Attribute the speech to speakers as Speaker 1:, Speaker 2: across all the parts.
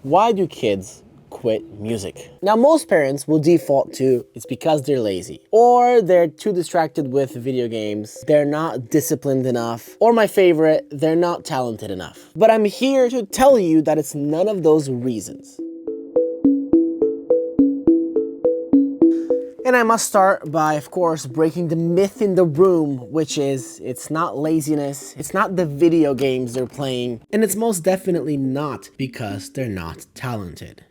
Speaker 1: Why do kids quit music? Now, most parents will default to it's because they're lazy, or they're too distracted with video games, they're not disciplined enough, or my favorite, they're not talented enough. But I'm here to tell you that it's none of those reasons. And I must start by, of course, breaking the myth in the room, which is it's not laziness, it's not the video games they're playing, and it's most definitely not because they're not talented.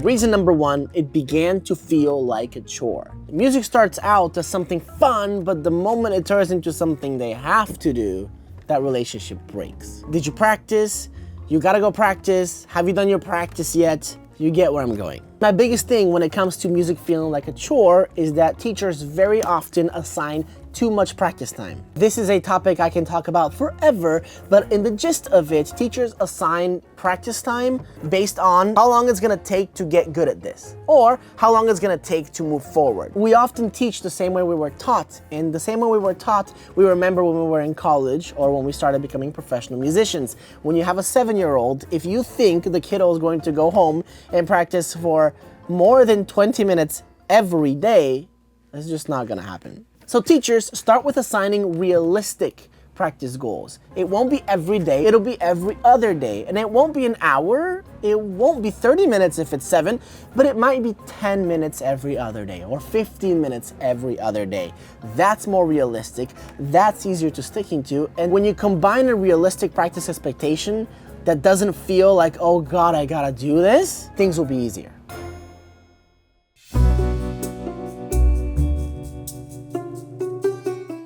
Speaker 1: Reason number one, it began to feel like a chore. Music starts out as something fun, but the moment it turns into something they have to do, that relationship breaks. Did you practice? You gotta go practice. Have you done your practice yet? You get where I'm going. My biggest thing when it comes to music feeling like a chore is that teachers very often assign too much practice time. This is a topic I can talk about forever, but in the gist of it, teachers assign practice time based on how long it's gonna take to get good at this, or how long it's gonna take to move forward. We often teach the same way we were taught, and the same way we were taught, we remember when we were in college or when we started becoming professional musicians. When you have a 7-year-old, if you think the kiddo is going to go home and practice for more than 20 minutes every day, that's just not gonna happen. So teachers start with assigning realistic practice goals. It won't be every day, it'll be every other day. And it won't be an hour, it won't be 30 minutes if it's 7, but it might be 10 minutes every other day or 15 minutes every other day. That's more realistic, that's easier to sticking to. And when you combine a realistic practice expectation that doesn't feel like, oh God, I gotta do this, things will be easier.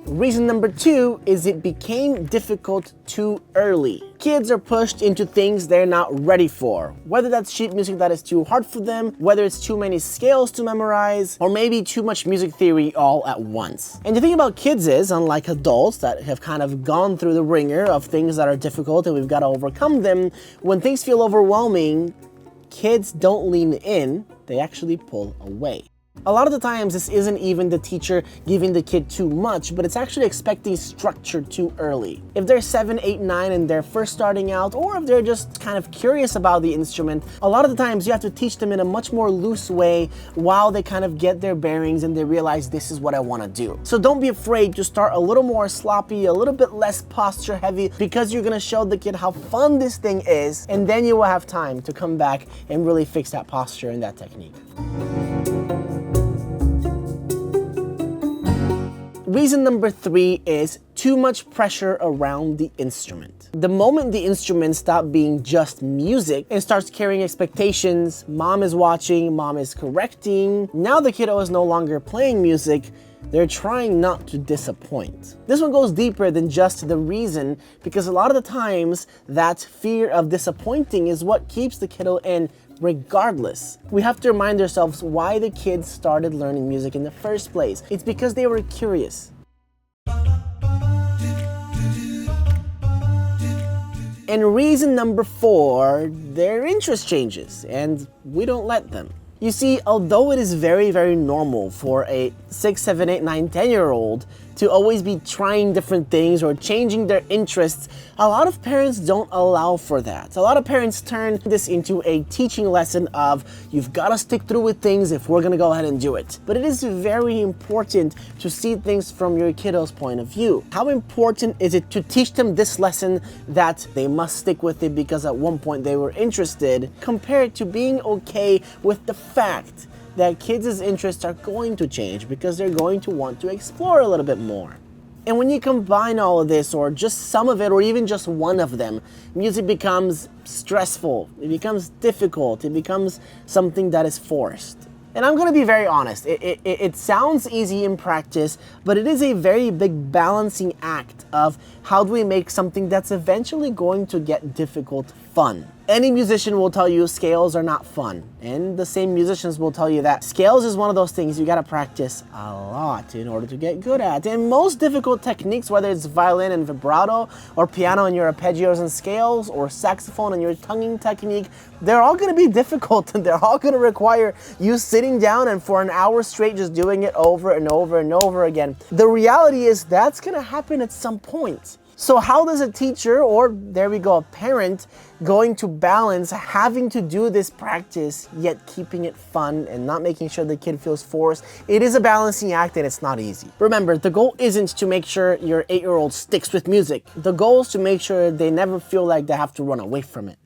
Speaker 1: Reason number two is it became difficult too early. Kids are pushed into things they're not ready for, whether that's sheet music that is too hard for them, whether it's too many scales to memorize, or maybe too much music theory all at once. And the thing about kids is, unlike adults that have kind of gone through the ringer of things that are difficult and we've got to overcome them, when things feel overwhelming, kids don't lean in, they actually pull away. A lot of the times, this isn't even the teacher giving the kid too much, but it's actually expecting structure too early. If they're 7, 8, 9 and they're first starting out, or if they're just kind of curious about the instrument, a lot of the times you have to teach them in a much more loose way while they kind of get their bearings and they realize this is what I want to do. So don't be afraid to start a little more sloppy, a little bit less posture heavy, because you're going to show the kid how fun this thing is, and then you will have time to come back and really fix that posture and that technique. Reason number 3 is too much pressure around the instrument. The moment the instrument stops being just music and starts carrying expectations, mom is watching, mom is correcting, now the kiddo is no longer playing music, they're trying not to disappoint. This one goes deeper than just the reason, because a lot of the times that fear of disappointing is what keeps the kiddo in regardless. We have to remind ourselves why the kids started learning music in the first place. It's because they were curious. And reason number 4, their interest changes, and we don't let them. You see, although it is very, very normal for a 6, 7, 8, 9, 10-year-old to always be trying different things or changing their interests, a lot of parents don't allow for that. A lot of parents turn this into a teaching lesson of, you've got to stick through with things if we're going to go ahead and do it. But it is very important to see things from your kiddo's point of view. How important is it to teach them this lesson that they must stick with it because at one point they were interested, compared to being okay with the fact that kids' interests are going to change because they're going to want to explore a little bit more. And when you combine all of this, or just some of it, or even just one of them, music becomes stressful, it becomes difficult, it becomes something that is forced. And I'm gonna be very honest, it sounds easy in practice, but it is a very big balancing act of how do we make something that's eventually going to get difficult fun. Any musician will tell you scales are not fun, and the same musicians will tell you that scales is one of those things you gotta practice a lot in order to get good at. And most difficult techniques, whether it's violin and vibrato, or piano and your arpeggios and scales, or saxophone and your tonguing technique, they're all gonna be difficult and they're all gonna require you sitting down and for an hour straight just doing it over and over and over again. The reality is that's gonna happen at some point. So how does a teacher, or there we go, a parent, going to balance having to do this practice yet keeping it fun and not making sure the kid feels forced? It is a balancing act and it's not easy. Remember, the goal isn't to make sure your 8-year-old sticks with music. The goal is to make sure they never feel like they have to run away from it.